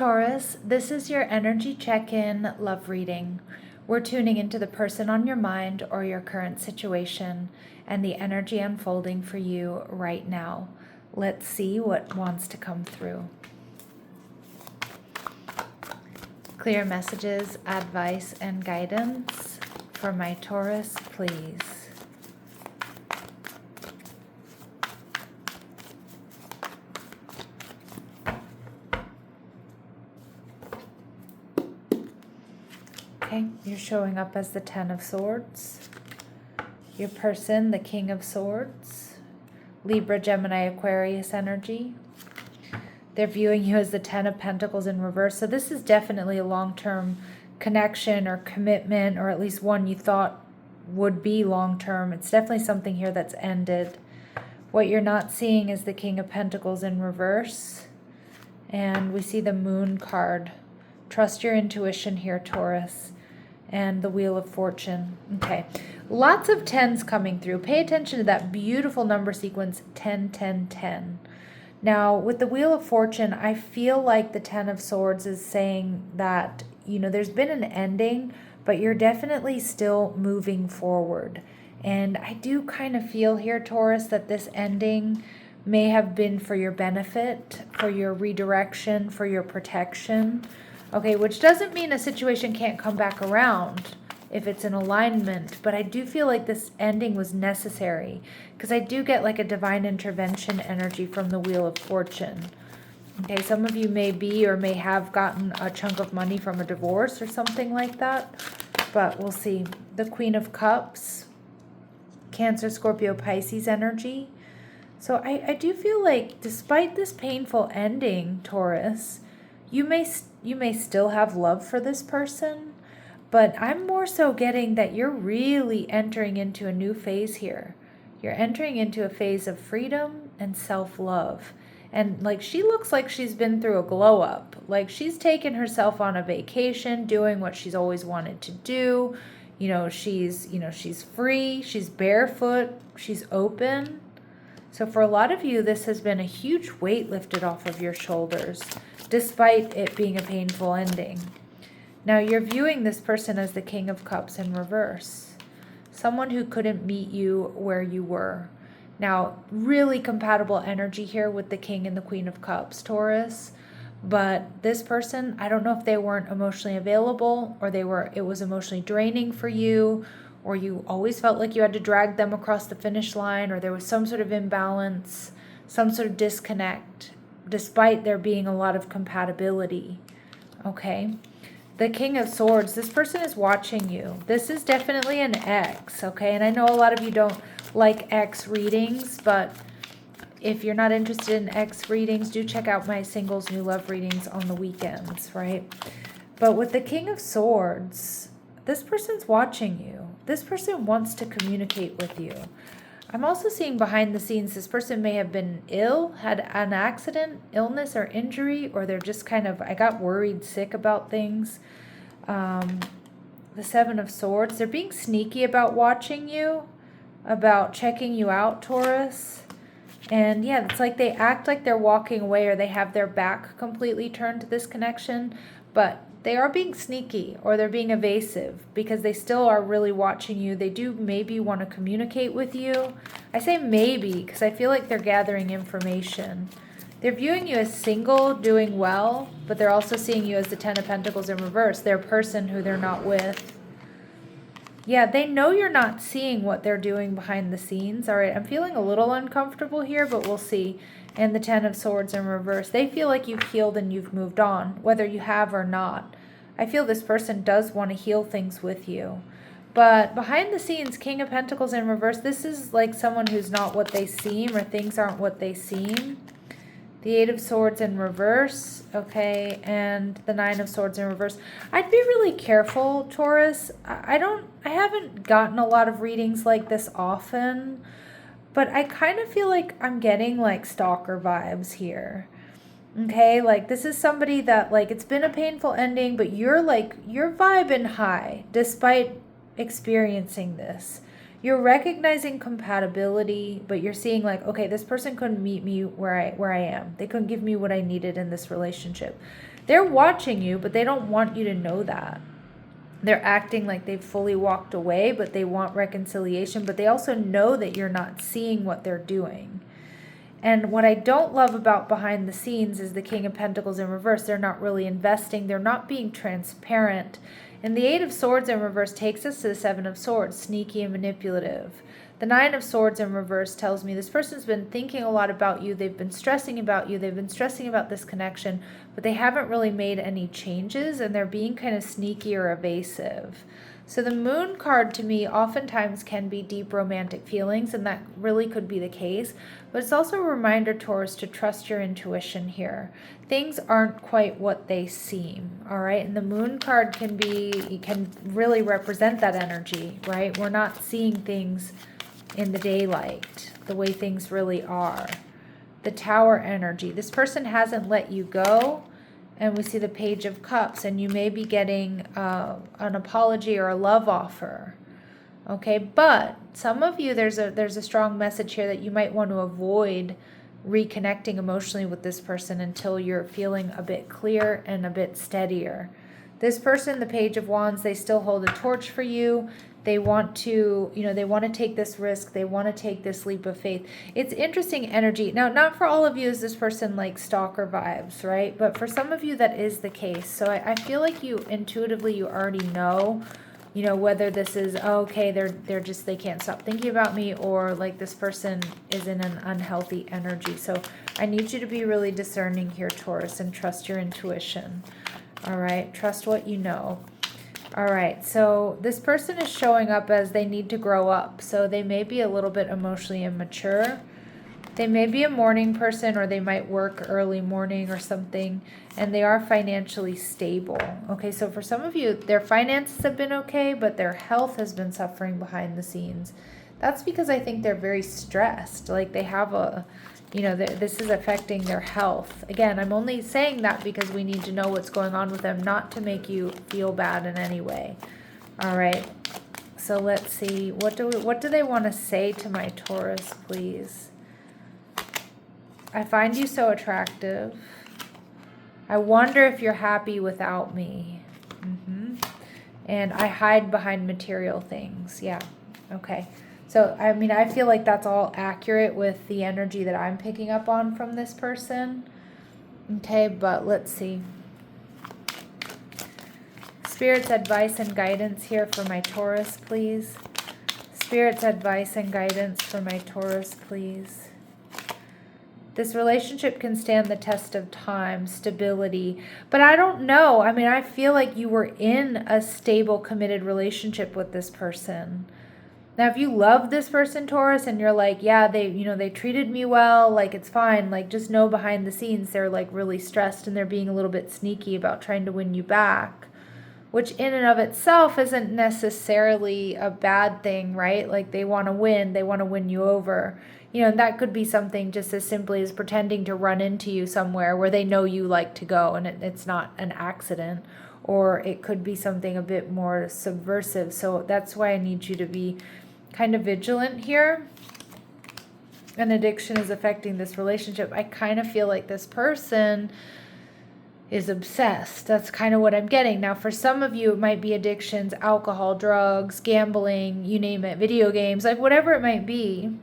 Taurus, this is your energy check-in love reading. We're tuning into the person on your mind or your current situation and the energy unfolding for you right now. Let's see what wants to come through. Clear messages, advice, and guidance for my Taurus, please. Okay, you're showing up as the Ten of Swords. Your person, the King of Swords. Libra, Gemini, Aquarius energy. They're viewing you as the Ten of Pentacles in reverse. So this is definitely a long-term connection or commitment, or at least one you thought would be long-term. It's definitely something here that's ended. What you're not seeing is the King of Pentacles in reverse. And we see the Moon card. Trust your intuition here, Taurus. And the Wheel of Fortune. Okay, lots of 10s coming through. Pay attention to that beautiful number sequence, 10, 10, 10. Now, with the Wheel of Fortune, I feel like the Ten of Swords is saying that, you know, there's been an ending, but you're definitely still moving forward. And I do kind of feel here, Taurus, that this ending may have been for your benefit, for your redirection, for your protection. Okay, which doesn't mean a situation can't come back around if it's in alignment, but I do feel like this ending was necessary because I do get like a divine intervention energy from the Wheel of Fortune. Okay, some of you may be or may have gotten a chunk of money from a divorce or something like that, but we'll see. The Queen of Cups, Cancer, Scorpio, Pisces energy. So I do feel like despite this painful ending, Taurus, you may still have love for this person, but I'm more so getting that you're really entering into a new phase here. You're entering into a phase of freedom and self-love. And like she looks like she's been through a glow up. Like she's taken herself on a vacation, doing what she's always wanted to do. She's free, she's barefoot, she's open. So for a lot of you, this has been a huge weight lifted off of your shoulders, despite it being a painful ending. Now you're viewing this person as the King of Cups in reverse. Someone who couldn't meet you where you were. Now, really compatible energy here with the King and the Queen of Cups, Taurus. But this person, I don't know if they weren't emotionally available or it was emotionally draining for you, or you always felt like you had to drag them across the finish line, or there was some sort of imbalance, some sort of disconnect, despite there being a lot of compatibility. Okay? The King of Swords, this person is watching you. This is definitely an ex, okay? And I know a lot of you don't like ex readings, but if you're not interested in ex readings, do check out my singles new love readings on the weekends, right? But with the King of Swords, this person's watching you. This person wants to communicate with you. I'm also seeing behind the scenes, this person may have been ill, had an accident, illness, or injury, or they're just kind of, I got worried, sick about things. The Seven of Swords, they're being sneaky about watching you, about checking you out, Taurus. And yeah, it's like they act like they're walking away or they have their back completely turned to this connection, but they are being sneaky or they're being evasive because they still are really watching you. They do maybe want to communicate with you. I say maybe because I feel like they're gathering information. They're viewing you as single, doing well, but they're also seeing you as the Ten of Pentacles in reverse. Their person who they're not with. Yeah, they know you're not seeing what they're doing behind the scenes. All right, I'm feeling a little uncomfortable here, but we'll see. And the Ten of Swords in reverse. They feel like you've healed and you've moved on, whether you have or not. I feel this person does want to heal things with you. But behind the scenes, King of Pentacles in reverse, this is like someone who's not what they seem, or things aren't what they seem. The Eight of Swords in reverse, okay, and the Nine of Swords in reverse. I'd be really careful, Taurus. I haven't gotten a lot of readings like this often, but I kind of feel like I'm getting like stalker vibes here. Okay, like this is somebody that like it's been a painful ending, but you're vibing high despite experiencing this. You're recognizing compatibility, but you're seeing like, okay, this person couldn't meet me where I am. They couldn't give me what I needed in this relationship. They're watching you, but they don't want you to know that. They're acting like they've fully walked away, but they want reconciliation, but they also know that you're not seeing what they're doing. And what I don't love about behind the scenes is the King of Pentacles in reverse. They're not really investing. They're not being transparent. And the Eight of Swords in reverse takes us to the Seven of Swords, sneaky and manipulative. The Nine of Swords in reverse tells me this person's been thinking a lot about you. They've been stressing about you. They've been stressing about this connection, but they haven't really made any changes, and they're being kind of sneaky or evasive. So the Moon card to me oftentimes can be deep romantic feelings, and that really could be the case. But it's also a reminder, Taurus, to trust your intuition here. Things aren't quite what they seem, all right? And the Moon card can really represent that energy, right? We're not seeing things in the daylight, the way things really are. The Tower energy. This person hasn't let you go, and we see the Page of Cups, and you may be getting an apology or a love offer. Okay, but some of you, there's a strong message here that you might want to avoid reconnecting emotionally with this person until you're feeling a bit clear and a bit steadier. This person, the Page of Wands, they still hold a torch for you. They want to, they want to take this risk. They want to take this leap of faith. It's interesting energy. Now, not for all of you is this person like stalker vibes, right? But for some of you, that is the case. So I feel like you intuitively, you already know, whether this is, okay, they can't stop thinking about me, or like this person is in an unhealthy energy. So I need you to be really discerning here, Taurus, and trust your intuition. All right. Trust what you know. All right, so this person is showing up as they need to grow up. So they may be a little bit emotionally immature. They may be a morning person, or they might work early morning or something, and they are financially stable. Okay, so for some of you, their finances have been okay, but their health has been suffering behind the scenes. That's because I think they're very stressed. Like they have this is affecting their health. Again, I'm only saying that because we need to know what's going on with them, not to make you feel bad in any way. All right. So let's see. What do they want to say to my Taurus, please? I find you so attractive. I wonder if you're happy without me. And I hide behind material things. Yeah. Okay. So, I feel like that's all accurate with the energy that I'm picking up on from this person. Okay, but let's see. Spirit's advice and guidance here for my Taurus, please. Spirit's advice and guidance for my Taurus, please. This relationship can stand the test of time, stability, but I don't know. I feel like you were in a stable, committed relationship with this person. Now, if you love this person, Taurus, and you're like, yeah, they treated me well, like it's fine, like just know behind the scenes they're like really stressed and they're being a little bit sneaky about trying to win you back, which in and of itself isn't necessarily a bad thing, right? Like they want to win you over. And that could be something just as simply as pretending to run into you somewhere where they know you like to go and it's not an accident, or it could be something a bit more subversive. So that's why I need you to be kind of vigilant here. An addiction is affecting this relationship. I kind of feel like this person is obsessed. That's kind of what I'm getting. Now, for some of you, it might be addictions, alcohol, drugs, gambling, you name it, video games, like whatever it might be.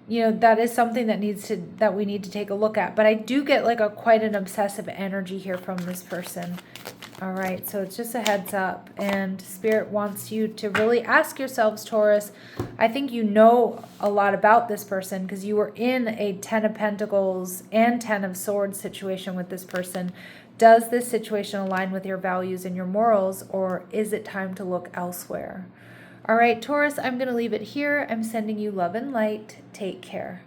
That is something that we need to take a look at. But I do get like quite an obsessive energy here from this person. All right, so it's just a heads up. And Spirit wants you to really ask yourselves, Taurus, I think you know a lot about this person because you were in a 10 of Pentacles and 10 of Swords situation with this person. Does this situation align with your values and your morals, or is it time to look elsewhere? All right, Taurus, I'm going to leave it here. I'm sending you love and light. Take care.